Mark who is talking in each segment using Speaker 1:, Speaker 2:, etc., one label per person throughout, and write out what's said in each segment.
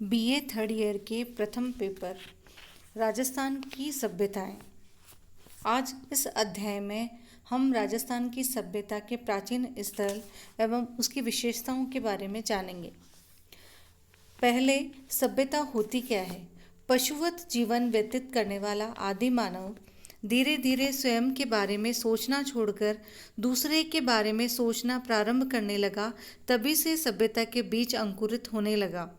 Speaker 1: BA third year के प्रथम paper Rajasthan की सभ्यताएं। आज इस अध्याय में हम राजस्थान की सभ्यता के प्राचीन स्थल एवं उसकी विशेषताओं के बारे में जानेंगे। पहले सभ्यता होती क्या है? पशुवत जीवन व्यतीत करने वाला आदि मानव धीरे धीरे स्वयं के बारे में सोचना छोड़कर दूसरे के बारे में सोचना प्रारंभ करने लगा। तभी से सभ्यता के बीज अंकुरित होने लगा।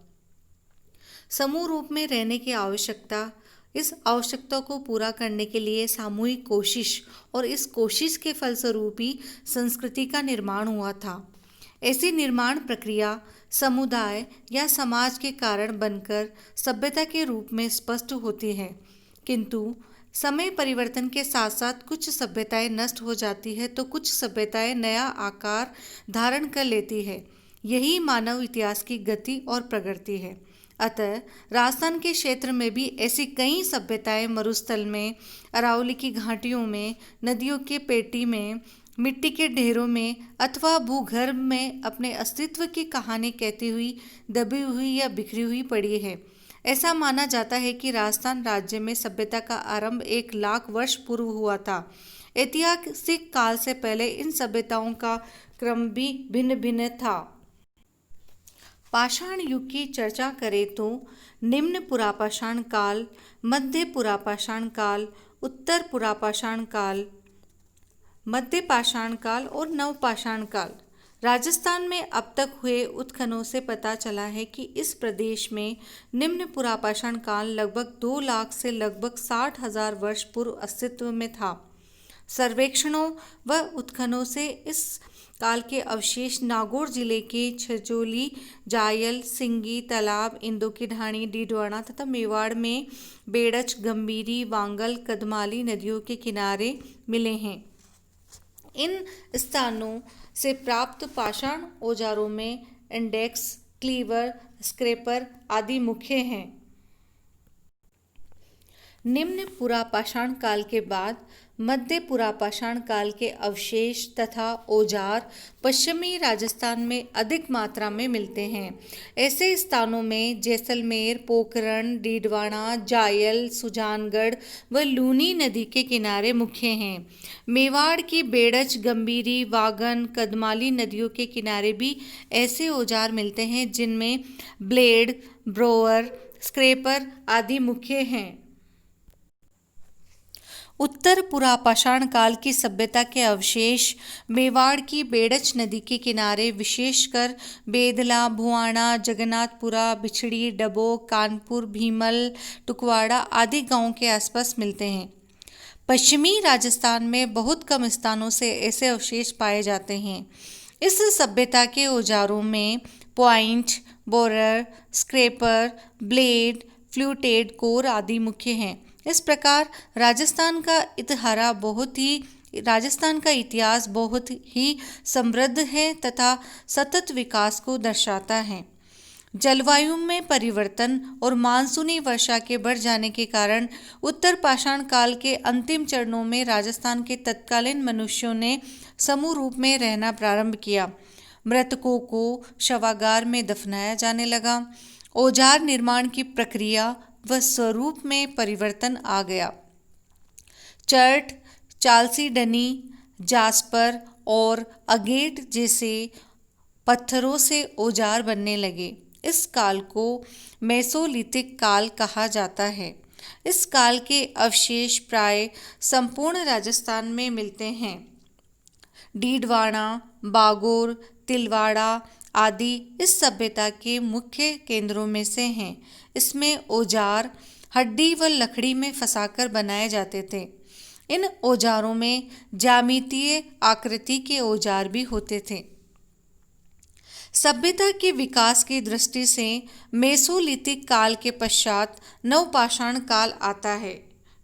Speaker 1: समूह रूप में रहने की आवश्यकता, इस आवश्यकता को पूरा करने के लिए सामूहिक कोशिश और इस कोशिश के फलस्वरूप ही संस्कृति का निर्माण हुआ था। ऐसी निर्माण प्रक्रिया समुदाय या समाज के कारण बनकर सभ्यता के रूप में स्पष्ट होती है। किंतु समय परिवर्तन के साथ साथ कुछ सभ्यताएं नष्ट हो जाती है तो कुछ सभ्यताएं नया आकार धारण कर लेती है। यही मानव इतिहास की गति और प्रगति है। अतः राजस्थान के क्षेत्र में भी ऐसी कई सभ्यताएं मरुस्थल में, अरावली की घाटियों में, नदियों के पेटी में, मिट्टी के ढेरों में अथवा भूगर्भ में अपने अस्तित्व की कहानी कहती हुई दबी हुई या बिखरी हुई पड़ी है। ऐसा माना जाता है कि राजस्थान राज्य में सभ्यता का आरंभ 1 लाख वर्ष पूर्व हुआ था। ऐतिहासिक काल से पहले इन सभ्यताओं का क्रम भी भिन्न भिन्न था। पाषाण युग की चर्चा करें तो निम्न पुरापाषाण काल, मध्य पुरापाषाण काल, उत्तर पुरापाषाण काल, मध्य पाषाण काल और नवपाषाण काल। राजस्थान में अब तक हुए उत्खननों से पता चला है कि इस प्रदेश में निम्न पुरापाषाण काल लगभग 2 लाख से लगभग 60,000 वर्ष पूर्व अस्तित्व में था। सर्वेक्षणों व उत्खननों से इस काल के अवशेष नागौर जिले के छजौली, जायल, सिंगी तालाब, इंदो की ढाणी, डीडवाना तथा मेवाड़ में बेड़च, गंभीरी, वांगल, कदमाली नदियों के किनारे मिले हैं। इन स्थानों से प्राप्त पाषाण औजारों में इंडेक्स, क्लीवर, स्क्रैपर आदि मुख्य हैं। निम्न पुरापाषाण काल के बाद मध्य पुरापाषाण काल के अवशेष तथा औजार पश्चिमी राजस्थान में अधिक मात्रा में मिलते हैं। ऐसे स्थानों में जैसलमेर, पोखरण, डीडवाना, जायल, सुजानगढ़ व लूनी नदी के किनारे मुख्य हैं। मेवाड़ की बेड़च, गंभीरी, वागन, कदमाली नदियों के किनारे भी ऐसे औजार मिलते हैं जिनमें ब्लेड, ब्रोअर, स्क्रैपर आदि मुख्य हैं। उत्तर पुरापाषाण काल की सभ्यता के अवशेष मेवाड़ की बेड़च नदी के किनारे विशेषकर बेदला, भुआना, जगन्नाथपुरा, बिछड़ी, डबोक, कानपुर, भीमल, टुकवाड़ा आदि गांवों के आसपास मिलते हैं। पश्चिमी राजस्थान में बहुत कम स्थानों से ऐसे अवशेष पाए जाते हैं। इस सभ्यता के औजारों में point, borer, scraper, blade, fluted core आदि मुख्य हैं। इस प्रकार राजस्थान का इतिहास बहुत ही समृद्ध है तथा सतत विकास को दर्शाता है। जलवायु में परिवर्तन और मानसूनी वर्षा के बढ़ जाने के कारण उत्तर पाषाण काल के अंतिम चरणों में राजस्थान के तत्कालीन मनुष्यों ने समूह रूप में रहना प्रारंभ किया। मृतकों को शवागार में दफनाया जाने लगा। औजार निर्माण की प्रक्रिया व स्वरूप में परिवर्तन आ गया। चर्ट, चालसीडनी, जास्पर और अगेट जैसे पत्थरों से औजार बनने लगे। इस काल को मेसोलिथिक काल कहा जाता है। इस काल के अवशेष प्राय संपूर्ण राजस्थान में मिलते हैं। डीडवाना, बागोर, तिलवाड़ा आदि इस सभ्यता के मुख्य केंद्रों में से हैं। इसमें औजार हड्डी व लकड़ी में फंसाकर बनाए जाते थे। इन औजारों में ज्यामितीय आकृति के औजार भी होते थे। सभ्यता के विकास की दृष्टि से मेसोलिथिक काल के पश्चात नवपाषाण काल आता है,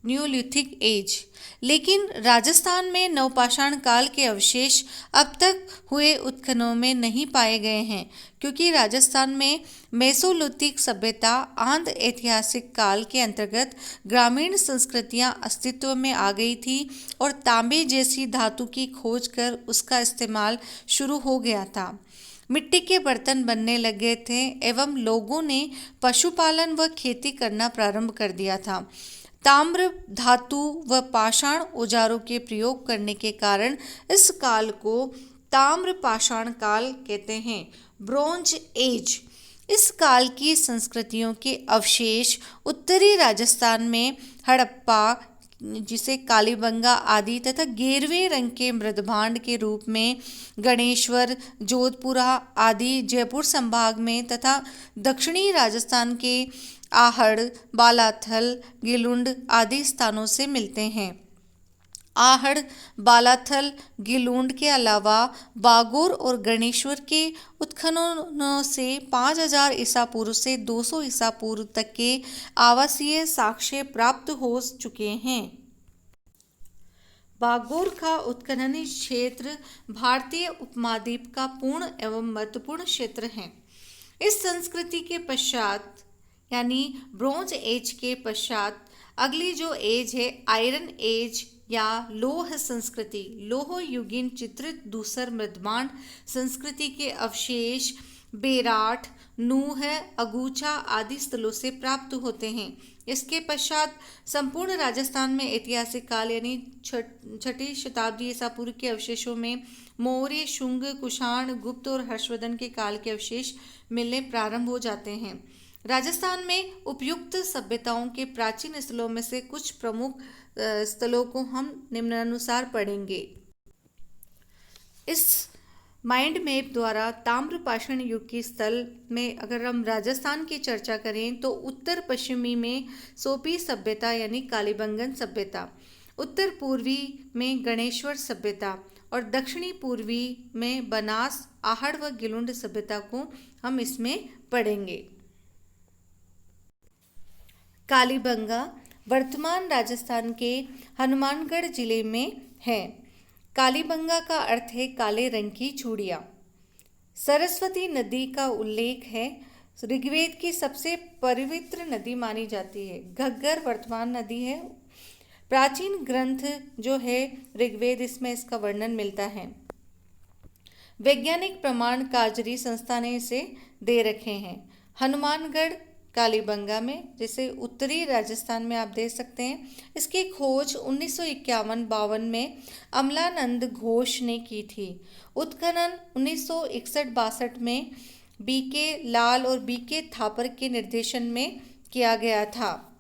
Speaker 1: न्यूलिथिक एज। लेकिन राजस्थान में नवपाषाण काल के अवशेष अब तक हुए उत्खननों में नहीं पाए गए हैं, क्योंकि राजस्थान में मेसोलिथिक सभ्यता आंध्र ऐतिहासिक काल के अंतर्गत ग्रामीण संस्कृतियां अस्तित्व में आ गई थी और तांबे जैसी धातु की खोज कर उसका इस्तेमाल शुरू हो गया था। मिट्टी के बर्तन बनने लगे थे एवं लोगों ने पशुपालन व खेती करना प्रारंभ कर दिया था। ताम्र, धातु व पाषाण औजारों के प्रयोग करने के कारण इस काल को ताम्र पाषाण काल कहते हैं। Bronze as. इस काल की संस्कृतियों के अवशेष उत्तरी राजस्थान में हड़प्पा, जिसे कालीबंगा आदि, तथा गेरवे रंग के मृदभांड के रूप में गणेश्वर, जोधपुरा आदि जयपुर संभाग में तथा दक्षिणी राजस्थान के आहड़, बालाथल, गिलुंड आदि स्थानों से मिलते हैं। आहड़, बालाथल, गिलुंड के अलावा बागोर और गणेश्वर के उत्खननों से 5000 ईसा पूर्व से 200 ईसा पूर्व तक के आवासीय साक्ष्य प्राप्त हो चुके हैं। बागोर का उत्खनन क्षेत्र भारतीय उपमहाद्वीप का पूर्ण एवं महत्वपूर्ण क्षेत्र है। इस संस्कृति के पश्चात यानी ब्रोंज एज के पश्चात अगली जो एज है आयरन एज या लोह संस्कृति, लोह युगीन चित्रित धूसर मृदभांड संस्कृति के अवशेष बेराठ, नूह, अगूछा आदि स्थलों से प्राप्त होते हैं। इसके पश्चात संपूर्ण राजस्थान में ऐतिहासिक काल यानी छठी शताब्दी ईसा पूर्व के अवशेषों में मौर्य, शुंग, कुषाण, गुप्त और हर्षवर्धन के काल के अवशेष मिलने प्रारंभ हो जाते हैं। राजस्थान में उपयुक्त सभ्यताओं के प्राचीन स्थलों में से कुछ प्रमुख स्थलों को हम निम्नानुसार पढ़ेंगे। इस माइंड मैप द्वारा ताम्रपाषाण युग के स्थल में अगर हम राजस्थान की चर्चा करें तो उत्तर पश्चिमी में सोपी सभ्यता यानी कालीबंगन सभ्यता, उत्तर पूर्वी में गणेश्वर सभ्यता और दक्षिणी पूर्वी में बनास, आहड़ व गिलुंड सभ्यता को हम इसमें पढ़ेंगे। कालीबंगा वर्तमान राजस्थान के हनुमानगढ़ जिले में है। कालीबंगा का अर्थ है काले रंग की चूड़ियाँ। सरस्वती नदी का उल्लेख है। ऋग्वेद की सबसे पवित्र नदी मानी जाती है। घग्गर वर्तमान नदी है। प्राचीन ग्रंथ जो है ऋग्वेद, इसमें इसका वर्णन मिलता है। वैज्ञानिक प्रमाण काजरी संस्था ने इसे दे रखे हैं। हनुमानगढ़ कालीबंगा में, जैसे उत्तरी राजस्थान में आप देख सकते हैं। इसकी खोज 1951-52 में अमलानंद घोष ने की थी। उत्खनन 1961-62 में बीके लाल और बीके थापर के निर्देशन में किया गया था।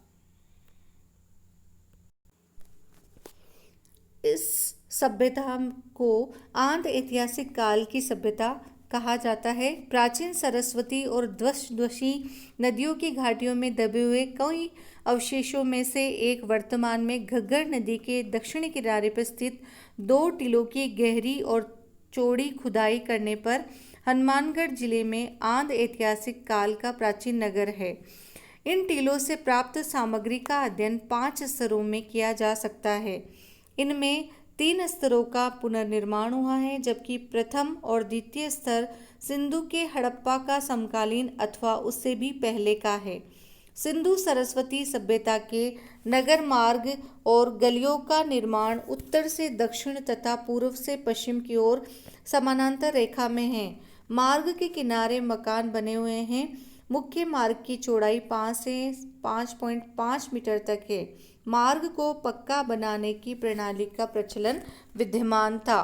Speaker 1: इस सभ्यता को आंध्र ऐतिहासिक काल की सभ्यता कहा जाता है। प्राचीन सरस्वती और द्वशी नदियों की घाटियों में दबे हुए कई अवशेषों में से एक वर्तमान में घग्गर नदी के दक्षिणी किनारे पर स्थित 2 टीलों की गहरी और चौड़ी खुदाई करने पर हनुमानगढ़ जिले में आंध्र ऐतिहासिक काल का प्राचीन नगर है। इन टीलों से प्राप्त सामग्री का अध्ययन 5 स्तरों में किया जा सकता है। इनमें 3 स्तरों का पुनर्निर्माण हुआ है, जबकि प्रथम और द्वितीय स्तर सिंधु के हड़प्पा का समकालीन अथवा उससे भी पहले का है। सिंधु सरस्वती सभ्यता के नगर मार्ग और गलियों का निर्माण उत्तर से दक्षिण तथा पूर्व से पश्चिम की ओर समानांतर रेखा में है। मार्ग के किनारे मकान बने हुए हैं। मुख्य मार्ग की चौड़ाई 5 से 5.5 मीटर तक है। मार्ग को पक्का बनाने की प्रणाली का प्रचलन विद्यमान था।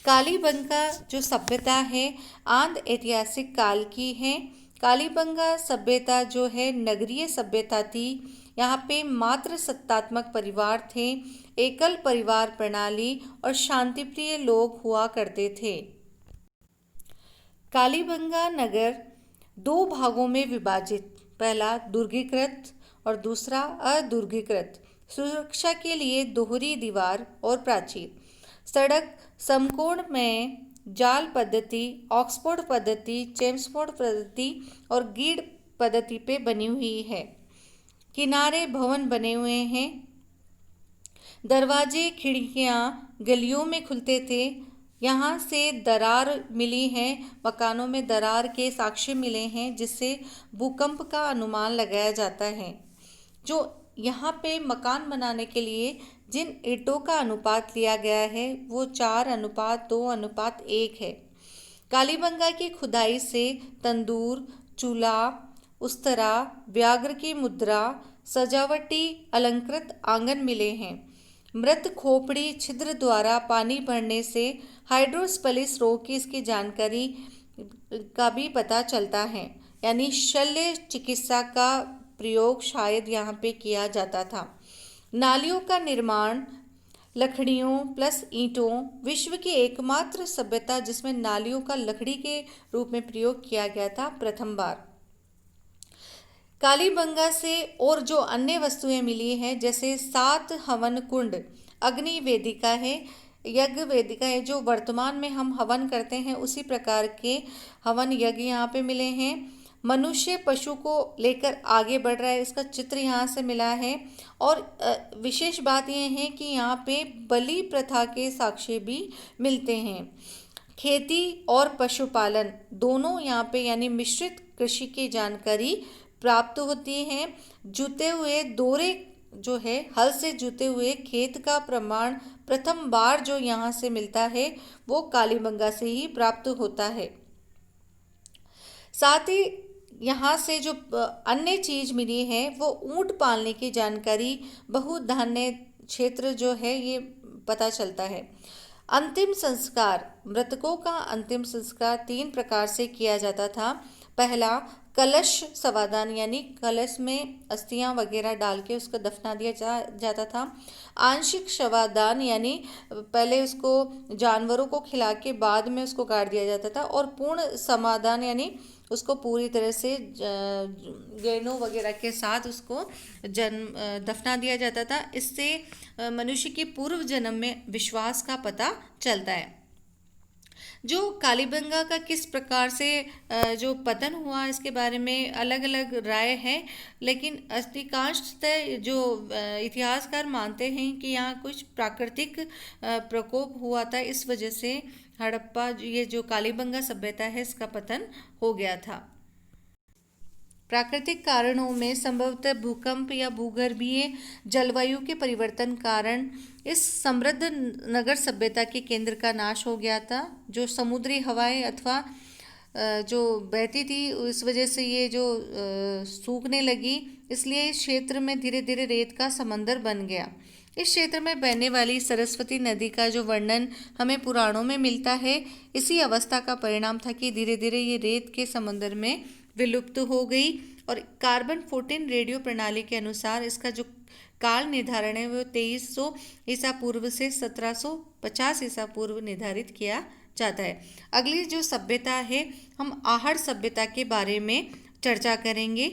Speaker 1: कालीबंगा जो सभ्यता है आंध्र ऐतिहासिक काल की है। कालीबंगा सभ्यता जो है नगरीय सभ्यता थी। यहाँ पे मात्र सत्तात्मक परिवार थे, एकल परिवार प्रणाली और शांतिप्रिय लोग हुआ करते थे। कालीबंगा नगर 2 भागों में विभाजित, पहला दुर्गीकृत और दूसरा अदुर्गीकृत। सुरक्षा के लिए दोहरी दीवार और प्राचीर, सड़क समकोण में जाल पद्धति, ऑक्सफोर्ड पद्धति, चेम्सफोर्ड पद्धति और गीड पद्धति पे बनी हुई है। किनारे भवन बने हुए हैं। दरवाजे खिड़कियां गलियों में खुलते थे। यहाँ से दरार मिली है, मकानों में दरार के साक्ष्य मिले हैं, जिससे भूकंप का अनुमान लगाया जाता है। जो यहाँ पे मकान बनाने के लिए जिन ईंटों का अनुपात लिया गया है वो 4:2:1 है। कालीबंगा की खुदाई से तंदूर, चूल्हा, उस्तरा, व्याघ्र की मुद्रा, सजावटी अलंकृत आंगन मिले हैं। मृत खोपड़ी छिद्र द्वारा पानी भरने से हाइड्रोस्पलिस रोग की इसकी जानकारी का भी पता चलता है, यानी शल्य चिकित्सा का प्रयोग शायद यहाँ पे किया जाता था। नालियों का निर्माण लकड़ियों प्लस ईंटों, विश्व की एकमात्र सभ्यता जिसमें नालियों का लकड़ी के रूप में प्रयोग किया गया था प्रथम बार। कालीबंगा से और जो अन्य वस्तुएं मिली हैं जैसे 7 हवन कुंड, अग्नि वेदिका है, यज्ञ वेदिका है, जो वर्तमान में हम हवन करते हैं उसी प्रकार के हवन यज्ञ यहाँ पे मिले हैं। मनुष्य पशु को लेकर आगे बढ़ रहा है, इसका चित्र यहाँ से मिला है। और विशेष बात यह है कि यहाँ पे बलि प्रथा के साक्ष्य भी मिलते हैं। खेती और पशुपालन दोनों यहाँ पे यानी मिश्रित कृषि की जानकारी प्राप्त होती हैं। जुते हुए दोरे जो है हल से जुते हुए खेत का प्रमाण प्रथम बार जो यहाँ से मिलता है वो कालीबंगा से ही प्राप्त होता है। साथ ही यहाँ से जो अन्य चीज मिली है वो ऊंट पालने की जानकारी, बहुधान्य क्षेत्र जो है ये पता चलता है। अंतिम संस्कार, मृतकों का अंतिम संस्कार 3 प्रकार से किया जाता था। पहला, कलश समाधान यानी कलश में अस्थियां वगैरह डाल के उसको दफना दिया जाता था। आंशिक शवादान यानी पहले उसको जानवरों को खिला के बाद में उसको गाड़ दिया जाता था। और पूर्ण समाधान यानी उसको पूरी तरह से गहनों वगैरह के साथ उसको दफना दिया जाता था। इससे मनुष्य के पूर्व जन्म में विश्वास का पता चलता है। जो कालीबंगा का किस प्रकार से जो पतन हुआ इसके बारे में अलग अलग राय है, लेकिन अधिकांशतः जो इतिहासकार मानते हैं कि यहाँ कुछ प्राकृतिक प्रकोप हुआ था, इस वजह से हड़प्पा ये जो कालीबंगा सभ्यता है इसका पतन हो गया था। प्राकृतिक कारणों में संभवतः भूकंप या भूगर्भीय जलवायु के परिवर्तन कारण इस समृद्ध नगर सभ्यता के केंद्र का नाश हो गया था। जो समुद्री हवाएं अथवा जो बहती थी इस वजह से ये जो सूखने लगी, इसलिए इस क्षेत्र में धीरे धीरे रेत का समंदर बन गया। इस क्षेत्र में बहने वाली सरस्वती नदी का जो वर्णन हमें पुराणों में मिलता है, इसी अवस्था का परिणाम था कि धीरे धीरे ये रेत के समंदर में विलुप्त हो गई। और कार्बन 14 रेडियो प्रणाली के अनुसार इसका जो काल निर्धारण है वो 2300 ईसा पूर्व से 1750 ईसा पूर्व निर्धारित किया जाता है। अगली जो सभ्यता है हम आहड़ सभ्यता के बारे में चर्चा करेंगे।